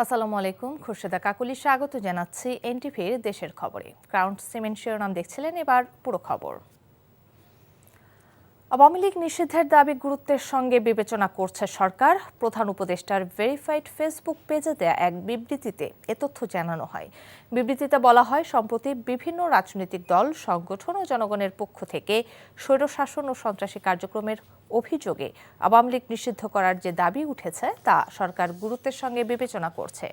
আসসালামু আলাইকুম, খুরশেদা কাকুলি স্বাগত জানাচ্ছি এনটিভির দেশের খবরে। ক্রাউন সিমেন্ট শিরোনাম দেখছিলেন, এবার পুরো খবর। আওয়ামী লীগ নিষিদ্ধের দাবি গুরুত্বের সঙ্গে বিবেচনা করছে সরকার। প্রধান উপদেষ্টার ভেরিফাইড ফেসবুক পেজে দেয়া এক বিবৃতিতে এ তথ্য জানানো হয়। বিবৃতিতে বলা হয়, সম্প্রতি বিভিন্ন রাজনৈতিক দল, সংগঠন ও জনগণের পক্ষ থেকে স্বৈরশাসন ও সন্ত্রাসী কার্যক্রমের অভিযোগে আওয়ামী লীগ নিষিদ্ধ করার যে দাবি উঠেছে তা সরকার গুরুত্বের সঙ্গে বিবেচনা করছে।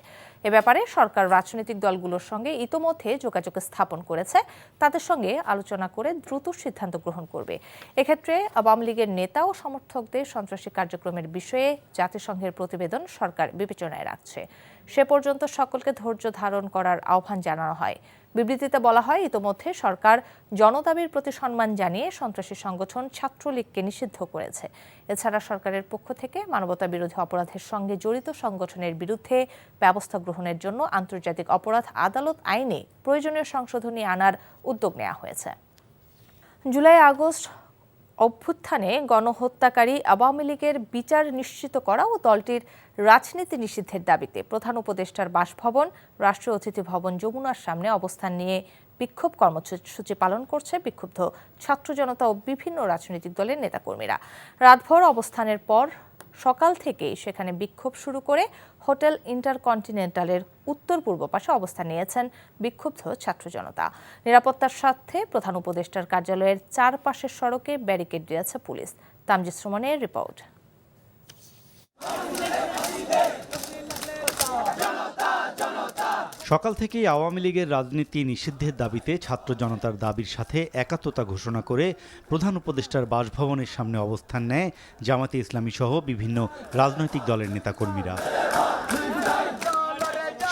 এ ব্যাপারে সরকার রাজনৈতিক দলগুলোর সঙ্গে ইতোমধ্যে যোগাযোগ স্থাপন করেছে। তাদের সঙ্গে আলোচনা করে দ্রুত সিদ্ধান্ত গ্রহণ করবে। এক্ষেত্রে আওয়ামী লীগের নেতা ও সমর্থকদের সন্ত্রাসী কার্যক্রমের বিষয়ে জাতিসংঘের প্রতিবেদন সরকার বিবেচনায় রাখছে। সে পর্যন্ত সকলকে ধৈর্য ধারণ করার আহ্বান জানানো হয়। বিবৃতিতে বলা হয়, ইতোমধ্যে সরকার জনদাবির প্রতি সম্মান জানিয়ে সন্ত্রাসী সংগঠন ছাত্রলীগকে নিষিদ্ধ করেছে। এছাড়া সরকারের পক্ষ থেকে মানবতা বিরোধী অপরাধের সঙ্গে জড়িত সংগঠনের বিরুদ্ধে ব্যবস্থা গ্রহণের জন্য আন্তর্জাতিক অপরাধ আদালত আইনে প্রয়োজনীয় সংশোধনী আনার উদ্যোগ নেওয়া হয়েছে। জুলাই আগস্ট অভ্যুত্থানে গণহত্যাকারী আওয়ামী লীগের বিচার নিশ্চিত করা ও দলটির রাজনীতি নিষিদ্ধের দাবিতে প্রধান উপদেষ্টার বাসভবন, রাষ্ট্রীয় অতিথি ভবন যমুনার সামনে অবস্থান নিয়ে বিক্ষোভ কর্মসূচি পালন করছে বিক্ষুব্ধ ছাত্র জনতা ও বিভিন্ন রাজনৈতিক দলের নেতাকর্মীরা। রাতভর অবস্থানের পর সকাল থেকেই সেখানে বিক্ষোভ শুরু করে হোটেল ইন্টারকন্টিনেন্টালের উত্তর পূর্ব পাশে অবস্থান নিয়েছেন বিক্ষুব্ধ ছাত্র জনতা। নিরাপত্তার স্বার্থে প্রধান উপদেষ্টার কার্যালয়ের চারপাশের সড়কে ব্যারিকেড দিয়েছে পুলিশ। তামজিদ সুমনের রিপোর্ট। সকাল থেকেই আওয়ামী লীগের রাজনীতি নিষিদ্ধের দাবিতে ছাত্র জনতার দাবির সাথে একাত্মতা ঘোষণা করে প্রধান উপদেষ্টার বাসভবনের সামনে অবস্থান নেয় জামাতে ইসলামী সহ বিভিন্ন রাজনৈতিক দলের নেতাকর্মীরা।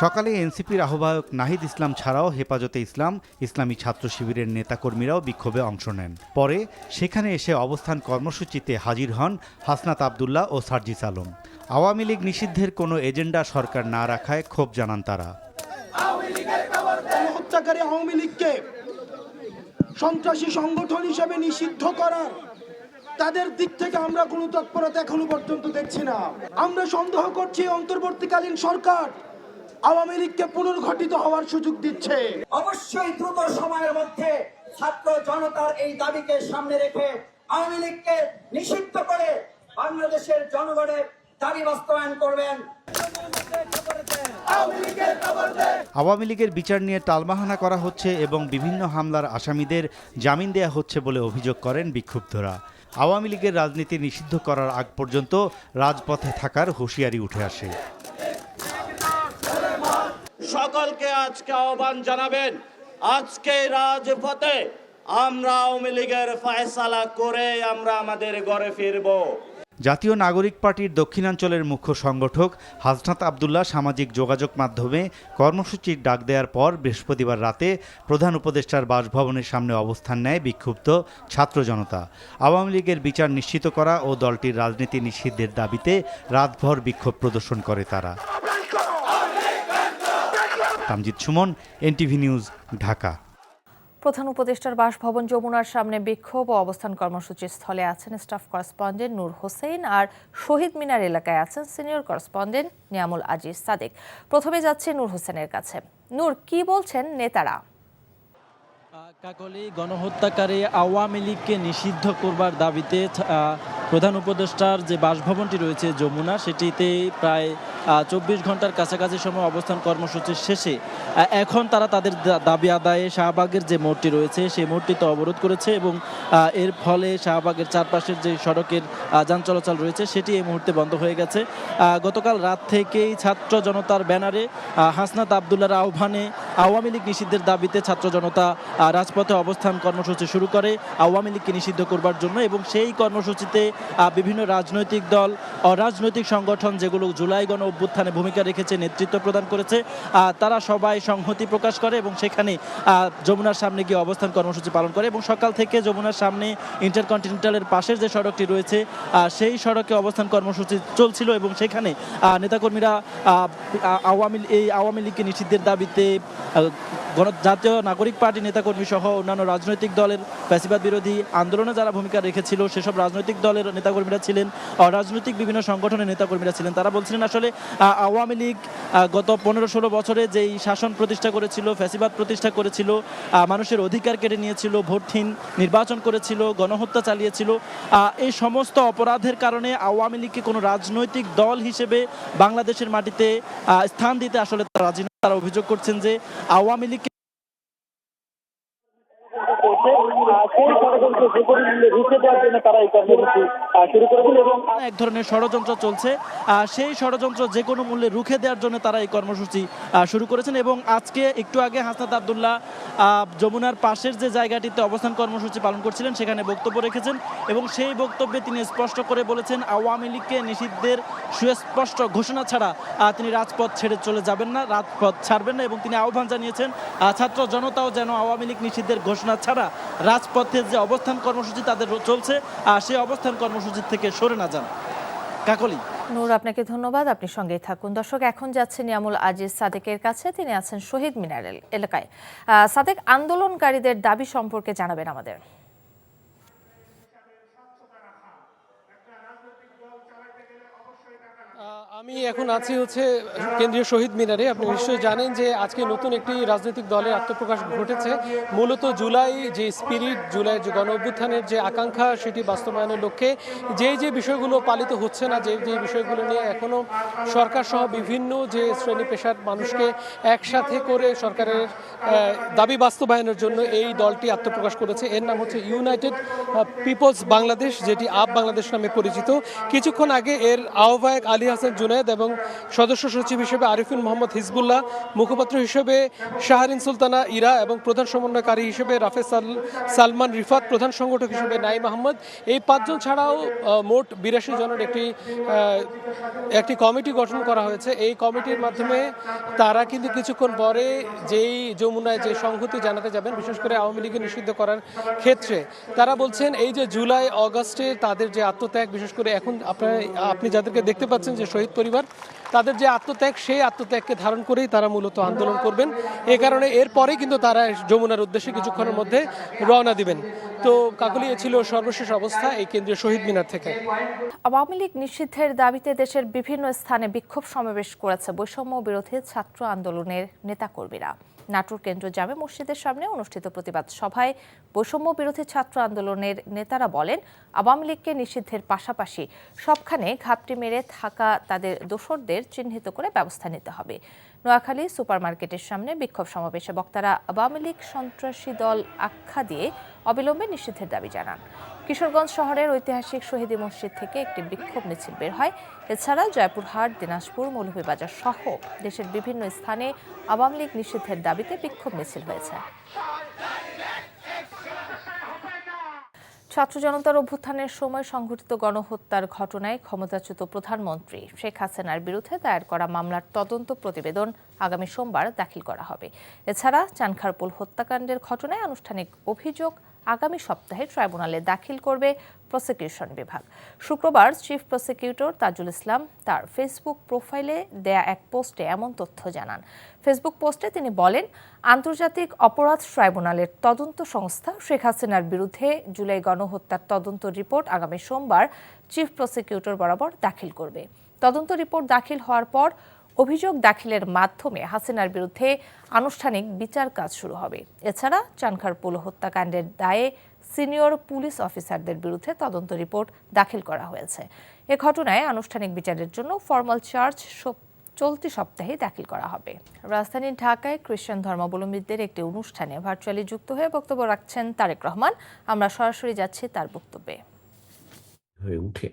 সকালে এনসিপির আহ্বায়ক নাহিদ ইসলাম ছাড়াও হেফাজতে ইসলাম, ইসলামী ছাত্র শিবিরের নেতাকর্মীরাও বিক্ষোভে অংশ নেন। পরে সেখানে এসে অবস্থান কর্মসূচিতে হাজির হন হাসনাত আবদুল্লাহ ও সার্জিস আলম। আওয়ামী লীগ নিষিদ্ধের কোনো এজেন্ডা সরকার না রাখায় ক্ষোভ জানান তারা। হত্যাকারী আওয়ামী লীগকে সন্ত্রাসী সংগঠন হিসেবে নিষিদ্ধ করার তাদের দিক থেকে আমরা কোনো তৎপরতা এখনো পর্যন্ত দেখছি না। আমরা সন্দেহ করছি অন্তর্বর্তীকালীন সরকার আওয়ামী লীগকে পুনর্গঠিত হওয়ার সুযোগ দিচ্ছে। অবশ্যই দ্রুত সময়ের মধ্যে ছাত্র জনতার এই দাবিকে সামনে রেখে আওয়ামী লীগকে নিষিদ্ধ করে বাংলাদেশের জনগণের দাবি বাস্তবায়ন করবেন। আওয়ামী লীগের বিচার নিয়ে টালবাহানা করা হচ্ছে এবং বিভিন্ন হামলার আসামিদের জামিন দেয়া হচ্ছে বলে অভিযোগ করেন বিক্ষুব্ধরা। আওয়ামী লীগের রাজনীতি নিষিদ্ধ করার আগ পর্যন্ত রাজপথে থাকার হুঁশিয়ারি উঠে আসে। সকলকে আজকে আহ্বান জানাবেন, আজকে রাজপথে আমরা আওয়ামী লীগের ফয়সালা করে আমরা আমাদের ঘরে ফিরব। জাতীয় নাগরিক পার্টির দক্ষিণাঞ্চলের মুখ্য সংগঠক হাসনাত আবদুল্লাহ সামাজিক যোগাযোগ মাধ্যমে কর্মসূচির ডাক দেওয়ার পর বৃহস্পতিবার রাতে প্রধান উপদেষ্টার বাসভবনের সামনে অবস্থান নেয় বিক্ষুব্ধ ছাত্র জনতা। আওয়ামী লীগের বিচার নিশ্চিত করা ও দলটির রাজনীতি নিষিদ্ধের দাবিতে রাতভর বিক্ষোভ প্রদর্শন করে তারা। Tamjid Suman, NTV news, Dhaka. প্রধান উপদেষ্টার বাসভবন যমুনার সামনে বিক্ষোভ ও অবস্থান কর্মসূচির স্থলে আছেন স্টাফ করেসপন্ডেন্ট নূর হোসেন, আর শহীদ মিনার এলাকায় আছেন সিনিয়র করেসপন্ডেন্ট নিয়ামুল আজিজ সাদেক। প্রথমে যাচ্ছে নূর হোসেনের কাছে। নূর, কি বলছেন নেতারা? কাকলি, গণহত্যাকারী আওয়ামী লীগকে নিষিদ্ধ করবার দাবিতে প্রধান উপদেষ্টার যে বাসভবনটি রয়েছে যমুনা, সেটিতে প্রায় 24 ঘন্টার কাছাকাছি সময় অবস্থান কর্মসূচির শেষে এখন তারা তাদের দাবি আদায়ে শাহবাগের যে মোড়টি রয়েছে সেই মোড়টিতে অবরোধ করেছে এবং এর ফলে শাহবাগের চারপাশের যে সড়কের যান চলাচল রয়েছে সেটি এই মুহূর্তে বন্ধ হয়ে গেছে। গতকাল রাত থেকেই ছাত্র জনতার ব্যানারে হাসনাত আবদুল্লাহর আহ্বানে আওয়ামী লীগ নিষিদ্ধের দাবিতে ছাত্র জনতা রাজপথে অবস্থান কর্মসূচি শুরু করে আওয়ামী লীগকে নিষিদ্ধ করবার জন্য, এবং সেই কর্মসূচিতে বিভিন্ন রাজনৈতিক দল, অরাজনৈতিক সংগঠন যেগুলো জুলাই গণ অভ্যুত্থানে ভূমিকা রেখেছে, নেতৃত্ব প্রদান করেছে, তারা সবাই সংহতি প্রকাশ করে এবং সেখানে যমুনার সামনে গিয়ে অবস্থান কর্মসূচি পালন করে। এবং সকাল থেকে যমুনার সামনে ইন্টারকন্টিনেন্টালের পাশের যে সড়কটি রয়েছে সেই সড়কে অবস্থান কর্মসূচি চলছিল এবং সেখানে নেতাকর্মীরা আওয়ামী লীগকে নিষিদ্ধের দাবিতে জাতীয় নাগরিক পার্টি নেতাকর্মী নেতাকর্মী সহ অন্যান্য রাজনৈতিক দলের ফ্যাসিবাদ বিরোধী আন্দোলনে যারা ভূমিকা রেখেছিল সেসব রাজনৈতিক দলের নেতাকর্মীরা ছিলেন, রাজনৈতিক বিভিন্ন সংগঠনের নেতাকর্মীরা ছিলেন। তারা বলছিলেন আসলে আওয়ামী লীগ গত 15-16 বছরে যেই শাসন প্রতিষ্ঠা করেছিল, ফ্যাসিবাদ প্রতিষ্ঠা করেছিল, মানুষের অধিকার কেড়ে নিয়েছিল, ভোটহীন নির্বাচন করেছিল, গণহত্যা চালিয়েছিল, এই সমস্ত অপরাধের কারণে আওয়ামী লীগকে কোনো রাজনৈতিক দল হিসেবে বাংলাদেশের মাটিতে স্থান দিতে আসলে তারা রাজি না। তারা অভিযোগ করছেন যে আওয়ামী লীগকে এক ধরনের ষড়যন্ত্র চলছে, সেই ষড়যন্ত্র যে কোনো মূল্যে রুখে দেওয়ার জন্য তারা এই কর্মসূচি শুরু করেছেন। এবং আজকে একটু আগে হাসনাত আব্দুল্লাহ যমুনার পাশের যে জায়গাটিতে অবস্থান কর্মসূচি পালন করছিলেন সেখানে বক্তব্য রেখেছেন এবং সেই বক্তব্যে তিনি স্পষ্ট করে বলেছেন আওয়ামী লীগকে নিষিদ্ধের সুস্পষ্ট ঘোষণা ছাড়া তিনি রাজপথ ছেড়ে চলে যাবেন না, রাজপথ ছাড়বেন না। এবং তিনি আহ্বান জানিয়েছেন ছাত্র জনতাও যেন আওয়ামী লীগ নিষিদ্ধের ঘোষণা ছাড়া রাজপথের যে অবস্থান কর্মসূচি তাদের চলছে সেই অবস্থান কর্মসূচি থেকে সরে না যান। কাকলি। নূর, আপনাকে ধন্যবাদ, আপনি সঙ্গেই থাকুন। দর্শক, এখন যাচ্ছে নিয়ামুল আজিজ সাদেকের কাছে। তিনি আছেন শহীদ মিনার এলাকায়। সাদেক, আন্দোলনকারীদের দাবি সম্পর্কে জানাবেন আমাদের। আমি এখন আছি কেন্দ্রীয় শহীদ মিনারে। আপনি নিশ্চয়ই জানেন যে আজকে নতুন একটি রাজনৈতিক দলের আত্মপ্রকাশ ঘটেছে। মূলত জুলাই যে স্পিরিট, জুলাই যে গণ অভ্যুত্থানের যে আকাঙ্ক্ষা সেটি বাস্তবায়নের লক্ষ্যে যে বিষয়গুলো পালিত হচ্ছে না, যে বিষয়গুলো নিয়ে এখনো সরকার সহ বিভিন্ন যে শ্রেণী পেশার মানুষকে একসাথে করে সরকারের দাবি বাস্তবায়নের জন্য এই দলটি আত্মপ্রকাশ করেছে। এর নাম হচ্ছে ইউনাইটেড পিপলস বাংলাদেশ, যেটি আপ বাংলাদেশ নামে পরিচিত। কিছুক্ষণ আগে এর আহ্বায়ক আলী হাসান জুনায়েদ এবং সদস্য সচিব হিসেবে আরিফুল মোহাম্মদ হিজবুল্লাহ, মুখপাত্র হিসেবে শাহরিন সুলতানা ইরা এবং প্রধান সমন্বয়কারী হিসেবে রাফেজ সালমান রিফাত, প্রধান সংগঠক হিসেবে নাইম আহমদ, এই 5 জন ছাড়াও মোট 82 জনের একটি কমিটি গঠন করা হয়েছে। এই কমিটির মাধ্যমে তারা কিন্তু কিছুক্ষণ পরে যেই যমুনায় যে সংহতি জানাতে যাবেন, বিশেষ করে আওয়ামী লীগকে নিষিদ্ধ করার ক্ষেত্রে তারা বলছেন এই যে জুলাই অগাস্টে তাদের যে আত্মত্যাগ, বিশেষ করে এখন আপনি যাদেরকে দেখতে পাচ্ছেন যে শহীদ পরিবার, তাদের যে আত্মত্যাগ, সেই আত্মত্যাগকে ধারণ করেই তারা মূলত আন্দোলন করবেন। এ কারণে এরপরে কিন্তু তারা যমুনার উদ্দেশ্যে কিছুক্ষণের মধ্যে রওনা দিবেন। তো কাকলি, ছিল সর্বশেষ অবস্থা এই কেন্দ্রীয় শহীদ মিনার থেকে। আওয়ামী লীগ নিষিদ্ধের দাবিতে দেশের বিভিন্ন স্থানে বিক্ষোভ সমাবেশ করেছে বৈষম্য বিরোধী ছাত্র আন্দোলনের নেতাকর্মীরা। নাটোর কেন্দ্র জামে মসজিদের সামনে অনুষ্ঠিত প্রতিবাদ সভায় বৈষম্য বিরোধী ছাত্র আন্দোলনের নেতারা বলেন আওয়ামী লীগকে নিষিদ্ধের পাশাপাশি সবখানে ঘাপটি মেরে থাকা তাদের দোসরদের চিহ্নিত করে ব্যবস্থা নিতে হবে। নোয়াখালী সুপারমার্কেটের সামনে বিক্ষোভ সমাবেশে বক্তারা আওয়ামী লীগ সন্ত্রাসী দল আখ্যা দিয়ে অবিলম্বে নিষিদ্ধের দাবি জানান। কিশোরগঞ্জ শহরের ঐতিহাসিক শহীদী মসজিদ থেকে একটি বিক্ষোভ মিছিল বের হয়। এছাড়া জয়পুরহাট, দিনাজপুর, মৌলভীবাজার সহ দেশের বিভিন্ন স্থানে আওয়ামী লীগ নিষিদ্ধের দাবিতে বিক্ষোভ মিছিল হয়েছে। ছাত্র জনতার অভ্যুত্থানের সময় সংঘটিত গণহত্যার ঘটনায় ক্ষমতাচ্যুত প্রধানমন্ত্রী শেখ হাসিনার বিরুদ্ধে দায়ের করা মামলার তদন্ত প্রতিবেদন আগামী সোমবার দাখিল করা হবে। এছাড়া চানখারপুল হত্যাকাণ্ডের ঘটনায় আনুষ্ঠানিক অভিযোগ আগামী সপ্তাহে ট্রাইব্যুনালে দাখিল করবে প্রসিকিউশন বিভাগ। শুক্রবার চিফ প্রসিকিউটর তাজুল ইসলাম তার ফেসবুক প্রোফাইলে দেয়া এক পোস্টে এমন তথ্য জানান। ফেসবুক পোস্টে তিনি বলেন, আন্তর্জাতিক অপরাধ ট্রাইব্যুনালের তদন্ত সংস্থা শেখ হাসিনার বিরুদ্ধে জুলাই গণহত্যার তদন্ত রিপোর্ট আগামী সোমবার চিফ প্রসিকিউটর বরাবর দাখিল করবে। তদন্ত রিপোর্ট দাখিল হওয়ার পর অভিযোগ দাখিলের মাধ্যমে হাসিনার বিরুদ্ধে আনুষ্ঠানিক বিচার কাজ শুরু হবে। এছাড়া চানখারপুল হত্যাকাণ্ডের দায়ে সিনিয়র পুলিশ অফিসারদের বিরুদ্ধে তদন্ত রিপোর্ট দাখিল করা হয়েছে। এ ঘটনায় আনুষ্ঠানিক বিচারের জন্য ফরমাল চার্জ চলতি সপ্তাহে দাখিল করা হবে। রাজধানী ঢাকায় খ্রিস্টান ধর্মাবলম্বীদের একটি অনুষ্ঠানে ভার্চুয়ালি যুক্ত হয়ে বক্তব্য রাখছেন তারেক রহমান। আমরা সরাসরি যাচ্ছি তার বক্তব্যে। হয়ে উঠে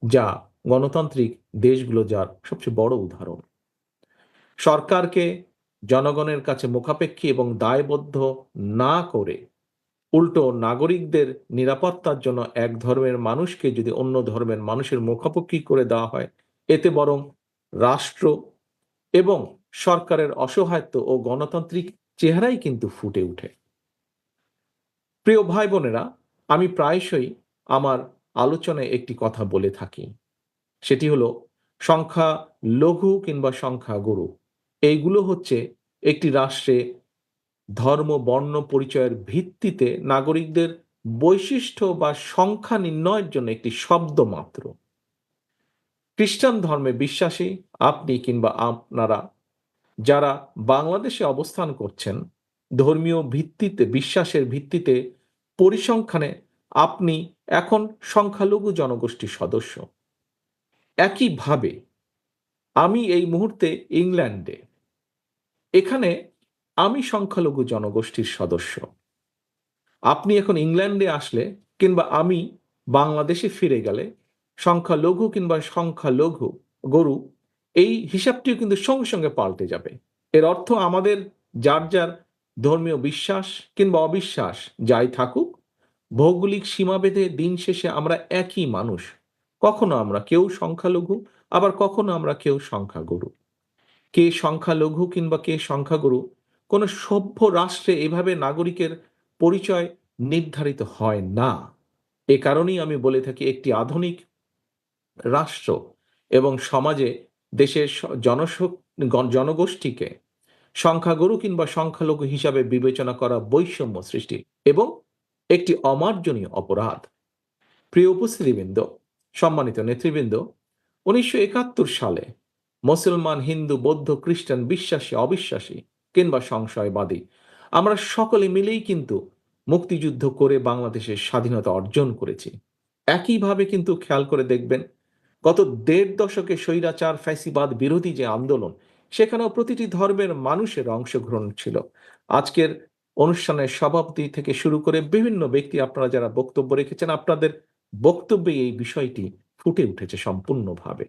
যা গণতান্ত্রিক দেশগুলো যার সবচেয়ে বড় উদাহরণ। সরকারকে জনগণের কাছে মুখাপেক্ষী এবং দায়বদ্ধ না করে উল্টো নাগরিকদের নিরাপত্তার জন্য এক ধর্মের মানুষকে যদি অন্য ধর্মের মানুষের মুখাপেক্ষী করে দেওয়া হয়, এতে বরং রাষ্ট্র এবং সরকারের অসহায়ত্ব ও গণতান্ত্রিক চেহারাই কিন্তু ফুটে ওঠে। প্রিয় ভাই বোনেরা, আমি প্রায়শই আমার আলোচনায় একটি কথা বলে থাকি, সেটি হলো সংখ্যা লঘু কিংবা সংখ্যা গুরু, এইগুলো হচ্ছে একটি রাষ্ট্রে ধর্ম বর্ণ পরিচয়ের ভিত্তিতে নাগরিকদের বৈশিষ্ট্য বা সংখ্যা নির্ণয়ের জন্য একটি শব্দ মাত্র। খ্রিস্টান ধর্মে বিশ্বাসী আপনি কিংবা আপনারা যারা বাংলাদেশে অবস্থান করছেন, ধর্মীয় ভিত্তিতে বিশ্বাসের ভিত্তিতে পরিসংখ্যানে আপনি এখন সংখ্যালঘু জনগোষ্ঠীর সদস্য। একইভাবে আমি এই মুহূর্তে ইংল্যান্ডে, এখানে আমি সংখ্যালঘু জনগোষ্ঠীর সদস্য। আপনি এখন ইংল্যান্ডে আসলে কিংবা আমি বাংলাদেশে ফিরে গেলে সংখ্যালঘু কিংবা সংখ্যালঘু গরু এই হিসাবটিও কিন্তু সঙ্গে সঙ্গে পাল্টে যাবে। এর অর্থ আমাদের যার যার ধর্মীয় বিশ্বাস কিংবা অবিশ্বাস যাই থাকুক, ভৌগোলিক সীমাভেদে দিন শেষে আমরা একই মানুষ। কখনো আমরা কেউ সংখ্যালঘু, আবার কখনো আমরা কেউ সংখ্যাগুরু। কে সংখ্যালঘু কিংবা কে সংখ্যাগুরু কোনো সভ্য রাষ্ট্রে এভাবে নাগরিকের পরিচয় নির্ধারিত হয় না। এ কারণেই আমি বলে থাকি, একটি আধুনিক রাষ্ট্র এবং সমাজে দেশের জনগোষ্ঠীকে সংখ্যাগুরু কিংবা সংখ্যালঘু হিসাবে বিবেচনা করা বৈষম্য সৃষ্টি এবং একটি অমার্জনীয় অপরাধ। প্রিয় উপস্থিতিবৃন্দ, সম্মানিত নেতৃবৃন্দ, 1971 সালে মুসলমান, হিন্দু, বৌদ্ধ, খ্রিস্টান, বিশ্বাসী, অবিশ্বাসী কিংবা সংশয়বাদী আমরা সকলে মিলেই কিন্তু মুক্তিযুদ্ধ করে বাংলাদেশের স্বাধীনতা অর্জন করেছি। একইভাবে কিন্তু খেয়াল করে দেখবেন, গত 1.5 দশকে স্বৈরাচার ফ্যাসিবাদ বিরোধী যে আন্দোলন, সেখানেও প্রতিটি ধর্মের মানুষের অংশগ্রহণ ছিল। আজকের অনুষ্ঠানের সভাপতি থেকে শুরু করে বিভিন্ন ব্যক্তি আপনারা যারা বক্তব্য রেখেছেন, আপনাদের বক্তব্যে এই বিষয়টি ফুটে উঠেছে সম্পূর্ণভাবে।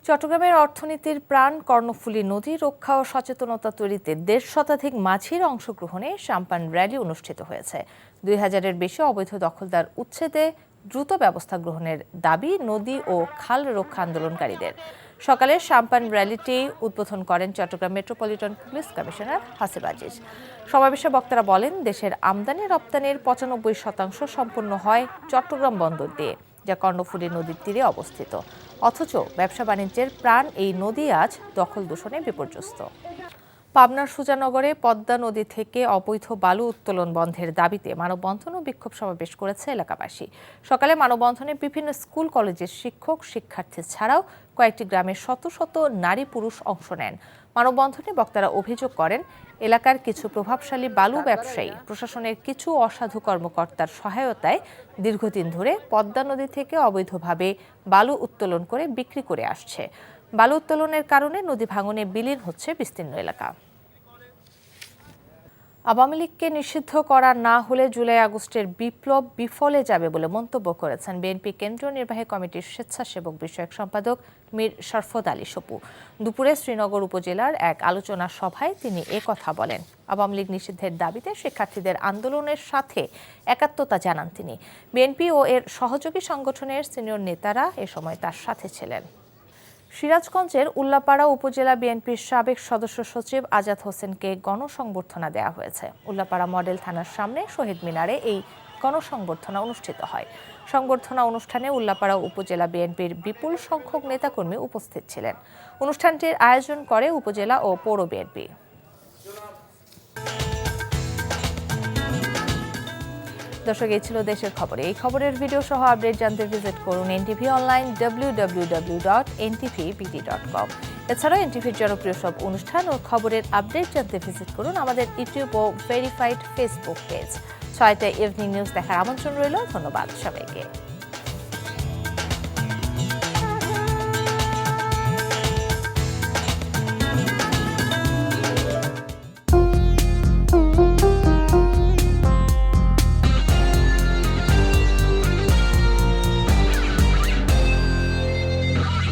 চট্টগ্রামের অর্থনীতির প্রাণ কর্ণফুলী নদী রক্ষা ও সচেতনতা তৈরিতে 1.5 শতাধিক মাঝির অংশগ্রহণে সাম্পান র্যালি অনুষ্ঠিত হয়েছে। 2000-এর বেশি অবৈধ দখলদার উচ্ছেদে দ্রুত ব্যবস্থা গ্রহণের দাবি নদী ও খাল রক্ষা আন্দোলনকারীদের। সকালে সাম্পান র্যালিটি উদ্বোধন করেন Chattogram metropolitan police commissioner Hasib Aziz. সমাবেশে বক্তারা বলেন, দেশের আমদানি রপ্তানির 95% সম্পন্ন হয় চট্টগ্রাম বন্দর দিয়ে, যা কর্ণফুলী নদীর তীরে অবস্থিত। অথচ ব্যবসা বাণিজ্যের প্রাণ এই নদী আজ দখল দূষণে বিপর্যস্ত। পাবনার সুজানগরে পদ্মা নদী থেকে অবৈধ বালু উত্তোলন বন্ধের দাবিতে মানববন্ধন ও বিক্ষোভ সমাবেশ করেছে এলাকাবাসী। সকালে মানববন্ধনে বিভিন্ন স্কুল কলেজের শিক্ষক শিক্ষার্থী ছাড়াও কয়েকটি গ্রামের শত শত নারী পুরুষ অংশ নেন। মানববন্ধনে বক্তারা অভিযোগ করেন, এলাকার কিছু প্রভাবশালী বালু ব্যবসায়ী প্রশাসনের কিছু অসাধু কর্মকর্তার সহায়তায় দীর্ঘদিন ধরে পদ্মা নদী থেকে অবৈধভাবে বালু উত্তোলন করে বিক্রি করে আসছে। বালু উত্তোলনের কারণে নদী ভাঙনে বিলীন হচ্ছে বিস্তীর্ণ এলাকা। আওয়ামী লীগকে নিষিদ্ধ করা না হলে জুলাই আগস্টের বিপ্লব বিফলে যাবে বলে মন্তব্য করেছেন বিএনপি কেন্দ্রীয় নির্বাহী কমিটির স্বেচ্ছাসেবক বিষয়ক সম্পাদক মীর শরফত আলী সপু। দুপুরে শ্রীনগর উপজেলার এক আলোচনা সভায় তিনি কথা বলেন। আওয়ামী লীগ নিষিদ্ধের দাবিতে শিক্ষার্থীদের আন্দোলনের সাথে একাত্মতা জানান তিনি। বিএনপি ও এর সহযোগী সংগঠনের সিনিয়র নেতারা এ সময় তার সাথে ছিলেন। সিরাজগঞ্জের উল্লাপাড়া উপজেলা বিএনপির সাবেক সদস্য সচিব আজাদ হোসেনকে গণসংবর্ধনা দেওয়া হয়েছে। উল্লাপাড়া মডেল থানার সামনে শহীদ মিনারে এই গণসংবর্ধনা অনুষ্ঠিত হয়। সংবর্ধনা অনুষ্ঠানে উল্লাপাড়া উপজেলা বিএনপির বিপুল সংখ্যক নেতাকর্মী উপস্থিত ছিলেন। অনুষ্ঠানটির আয়োজন করে উপজেলা ও পৌর বিএনপি। দর্শক, এই ছিল দেশের খবরে। এই খবরের ভিডিও সহ আপডেট জানতে ভিজিট করুন এনটিভি অনলাইন www.ntvbd.com। এছাড়াও এনটিভির জনপ্রিয় সব অনুষ্ঠান ও খবরের আপডেট জানতে ভিজিট করুন আমাদের ইউটিউব ও ভেরিফাইড ফেসবুক পেজ। 6টায় ইভিনিং নিউজ দেখার আমন্ত্রণ রইল। ধন্যবাদ সবাইকে।